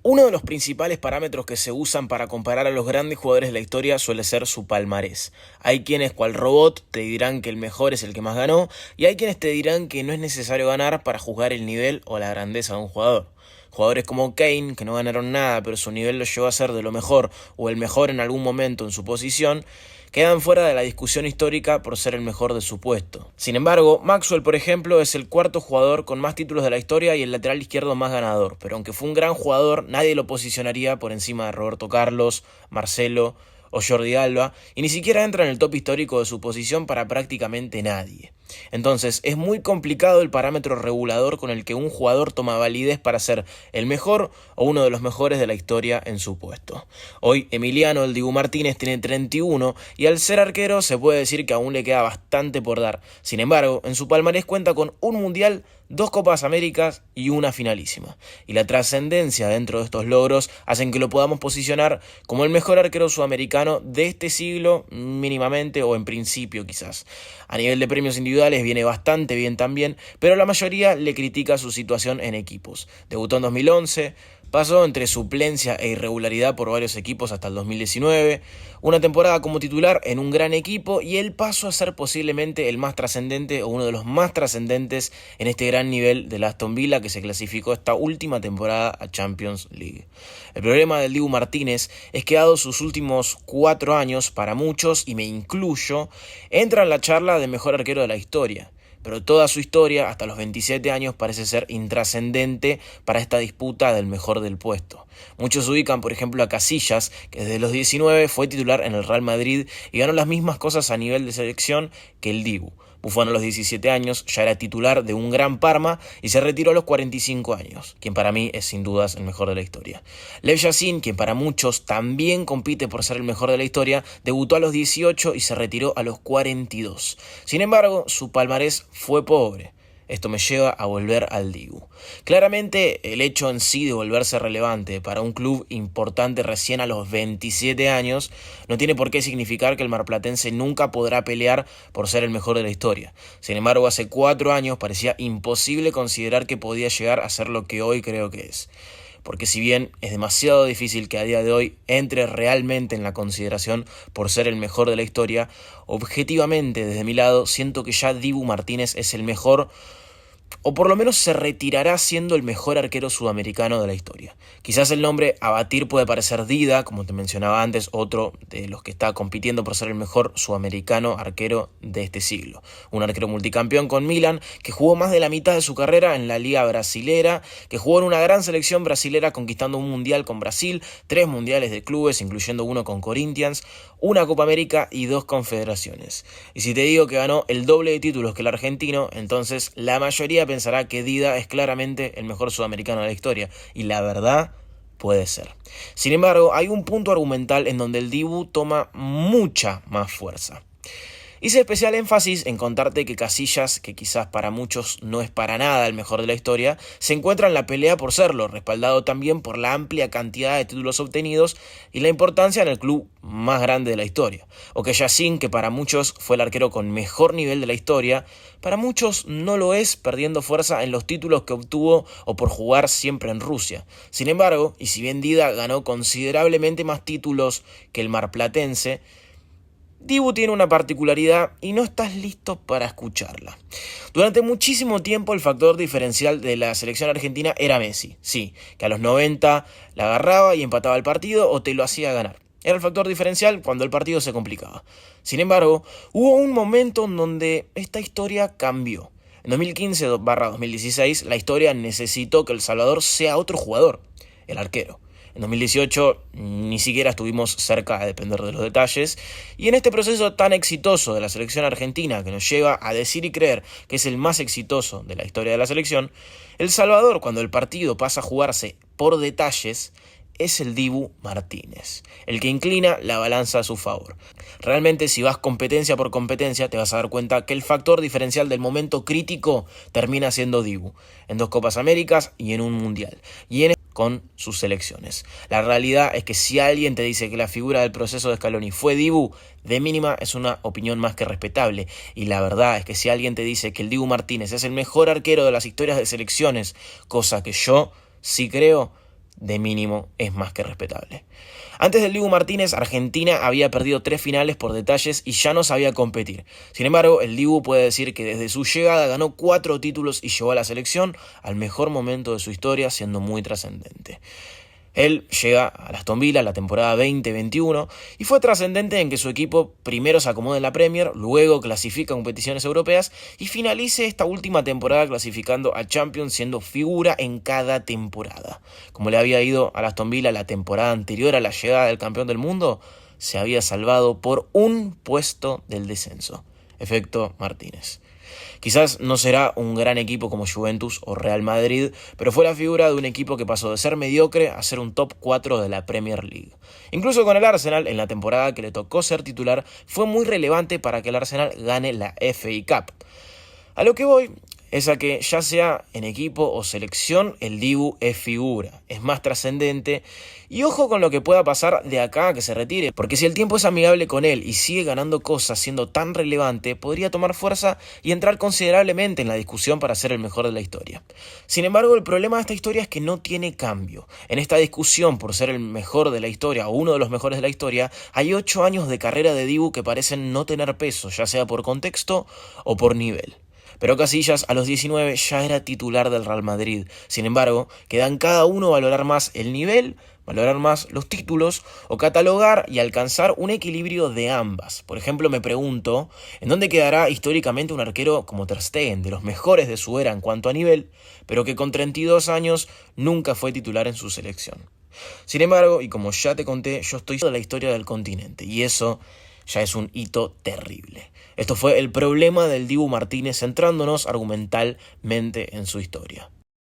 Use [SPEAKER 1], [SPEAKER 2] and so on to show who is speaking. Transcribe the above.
[SPEAKER 1] Uno de los principales parámetros que se usan para comparar a los grandes jugadores de la historia suele ser su palmarés. Hay quienes, cual robot, te dirán que el mejor es el que más ganó, y hay quienes te dirán que no es necesario ganar para juzgar el nivel o la grandeza de un jugador. Jugadores como Kane, que no ganaron nada, pero su nivel los llevó a ser de lo mejor o el mejor en algún momento en su posición, quedan fuera de la discusión histórica por ser el mejor de su puesto. Sin embargo, Maxwell, por ejemplo, es el cuarto jugador con más títulos de la historia y el lateral izquierdo más ganador, pero aunque fue un gran jugador, nadie lo posicionaría por encima de Roberto Carlos, Marcelo o Jordi Alba, y ni siquiera entra en el top histórico de su posición para prácticamente nadie. Entonces, es muy complicado el parámetro regulador con el que un jugador toma validez para ser el mejor o uno de los mejores de la historia en su puesto. Hoy, Emiliano el Dibu Martínez tiene 31 y al ser arquero se puede decir que aún le queda bastante por dar. Sin embargo, en su palmarés cuenta con un mundial, 2 Copas Américas y una finalísima. Y la trascendencia dentro de estos logros hacen que lo podamos posicionar como el mejor arquero sudamericano de este siglo, mínimamente o en principio quizás. A nivel de premios individuales viene bastante bien también, pero la mayoría le critica su situación en equipos. Debutó en 2011, pasó entre suplencia e irregularidad por varios equipos hasta el 2019, una temporada como titular en un gran equipo y el paso a ser posiblemente el más trascendente o uno de los más trascendentes en este gran nivel del Aston Villa que se clasificó esta última temporada a Champions League. El problema del Dibu Martínez es que dado sus últimos 4 años, para muchos, y me incluyo, entra en la charla de mejor arquero de la historia. Pero toda su historia, hasta los 27 años, parece ser intrascendente para esta disputa del mejor del puesto. Muchos ubican, por ejemplo, a Casillas, que desde los 19 fue titular en el Real Madrid y ganó las mismas cosas a nivel de selección que el Dibu. Buffon a los 17 años ya era titular de un gran Parma y se retiró a los 45 años, quien para mí es sin dudas el mejor de la historia. Lev Yashin, quien para muchos también compite por ser el mejor de la historia, debutó a los 18 y se retiró a los 42. Sin embargo, su palmarés fue pobre. Esto me lleva a volver al Dibu. Claramente, el hecho en sí de volverse relevante para un club importante recién a los 27 años no tiene por qué significar que el marplatense nunca podrá pelear por ser el mejor de la historia. Sin embargo, hace 4 años parecía imposible considerar que podía llegar a ser lo que hoy creo que es. Porque si bien es demasiado difícil que a día de hoy entre realmente en la consideración por ser el mejor de la historia, objetivamente desde mi lado siento que ya Dibu Martínez es el mejor, o por lo menos se retirará siendo el mejor arquero sudamericano de la historia. Quizás el nombre a batir puede parecer Dida, como te mencionaba antes, otro de los que está compitiendo por ser el mejor sudamericano arquero de este siglo. Un arquero multicampeón con Milan, que jugó más de la mitad de su carrera en la liga brasilera, que jugó en una gran selección brasilera conquistando un mundial con Brasil, 3 mundiales de clubes, incluyendo uno con Corinthians, una Copa América y 2 confederaciones. Y si te digo que ganó el doble de títulos que el argentino, entonces la mayoría pensará que Dida es claramente el mejor sudamericano de la historia, y la verdad puede ser. Sin embargo, hay un punto argumental en donde el Dibu toma mucha más fuerza. Hice especial énfasis en contarte que Casillas, que quizás para muchos no es para nada el mejor de la historia, se encuentra en la pelea por serlo, respaldado también por la amplia cantidad de títulos obtenidos y la importancia en el club más grande de la historia. O que Yashin, que para muchos fue el arquero con mejor nivel de la historia, para muchos no lo es, perdiendo fuerza en los títulos que obtuvo o por jugar siempre en Rusia. Sin embargo, y si bien Dida ganó considerablemente más títulos que el marplatense, Dibu tiene una particularidad y no estás listo para escucharla. Durante muchísimo tiempo el factor diferencial de la selección argentina era Messi. Sí, que a los 90 la agarraba y empataba el partido o te lo hacía ganar. Era el factor diferencial cuando el partido se complicaba. Sin embargo, hubo un momento en donde esta historia cambió. En 2015-2016 la historia necesitó que El Salvador sea otro jugador, el arquero. En 2018 ni siquiera estuvimos cerca de depender de los detalles, y en este proceso tan exitoso de la selección argentina que nos lleva a decir y creer que es el más exitoso de la historia de la selección, El Salvador, cuando el partido pasa a jugarse por detalles, es el Dibu Martínez, el que inclina la balanza a su favor. Realmente, si vas competencia por competencia, te vas a dar cuenta que el factor diferencial del momento crítico termina siendo Dibu, en 2 Copas Américas y en un Mundial, y en con sus selecciones. La realidad es que si alguien te dice que la figura del proceso de Scaloni fue Dibu, de mínima es una opinión más que respetable. Y la verdad es que si alguien te dice que el Dibu Martínez es el mejor arquero de las historias de selecciones, cosa que yo sí creo, de mínimo es más que respetable. Antes del Dibu Martínez, Argentina había perdido 3 finales por detalles y ya no sabía competir. Sin embargo, el Dibu puede decir que desde su llegada ganó 4 títulos y llevó a la selección al mejor momento de su historia, siendo muy trascendente. Él llega a Aston Villa la temporada 2021 y fue trascendente en que su equipo primero se acomode en la Premier, luego clasifica a competiciones europeas y finalice esta última temporada clasificando a Champions, siendo figura en cada temporada. Como le había ido a Aston Villa la temporada anterior a la llegada del campeón del mundo, se había salvado por un puesto del descenso. Efecto Martínez. Quizás no será un gran equipo como Juventus o Real Madrid, pero fue la figura de un equipo que pasó de ser mediocre a ser un top 4 de la Premier League. Incluso con el Arsenal, en la temporada que le tocó ser titular, fue muy relevante para que el Arsenal gane la FA Cup. A lo que voy es a que ya sea en equipo o selección, el Dibu es figura, es más trascendente. Y ojo con lo que pueda pasar de acá a que se retire, porque si el tiempo es amigable con él y sigue ganando cosas siendo tan relevante, podría tomar fuerza y entrar considerablemente en la discusión para ser el mejor de la historia. Sin embargo, el problema de esta historia es que no tiene cambio. En esta discusión por ser el mejor de la historia o uno de los mejores de la historia, hay 8 años de carrera de Dibu que parecen no tener peso, ya sea por contexto o por nivel. Pero Casillas a los 19 ya era titular del Real Madrid. Sin embargo, queda en cada uno valorar más el nivel, valorar más los títulos o catalogar y alcanzar un equilibrio de ambas. Por ejemplo, me pregunto, ¿en dónde quedará históricamente un arquero como Ter Stegen, de los mejores de su era en cuanto a nivel, pero que con 32 años nunca fue titular en su selección? Sin embargo, y como ya te conté, yo estoy de la historia del continente y eso ya es un hito terrible. Esto fue el problema del Dibu Martínez, centrándonos argumentalmente en su historia.